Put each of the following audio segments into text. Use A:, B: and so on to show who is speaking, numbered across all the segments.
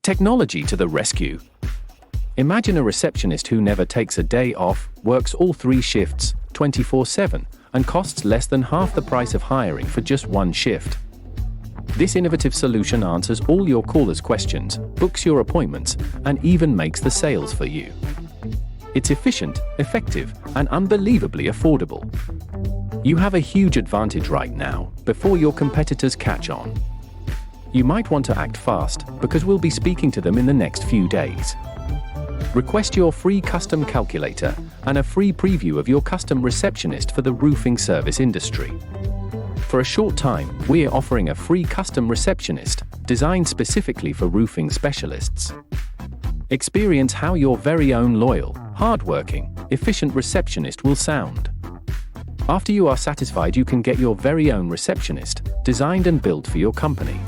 A: Technology to the rescue. Imagine a receptionist who never takes a day off, works all 3 shifts, 24/7, and costs less than half the price of hiring for just 1 shift. This innovative solution answers all your callers' questions, books your appointments, and even makes the sales for you. It's efficient, effective, and unbelievably affordable. You have a huge advantage right now, before your competitors catch on. You might want to act fast, because we'll be speaking to them in the next few days. Request your free custom calculator and a free preview of your custom receptionist for the roofing service industry. For a short time, we're offering a free custom receptionist, designed specifically for roofing specialists. Experience how your very own loyal, hardworking, efficient receptionist will sound. After you are satisfied, you can get your very own receptionist, designed and built for your company.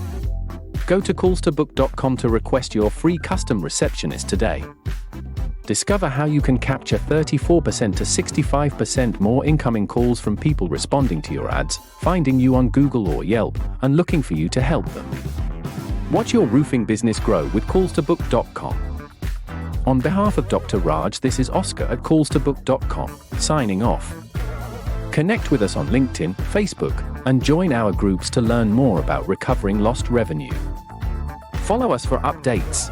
A: Go to callstobook.com to request your free custom receptionist today. Discover how you can capture 34% to 65% more incoming calls from people responding to your ads, finding you on Google or Yelp, and looking for you to help them. Watch your roofing business grow with callstobook.com. On behalf of Dr. Raj, this is Oscar at callstobook.com, signing off. Connect with us on LinkedIn, Facebook, and join our groups to learn more about recovering lost revenue. Follow us for updates.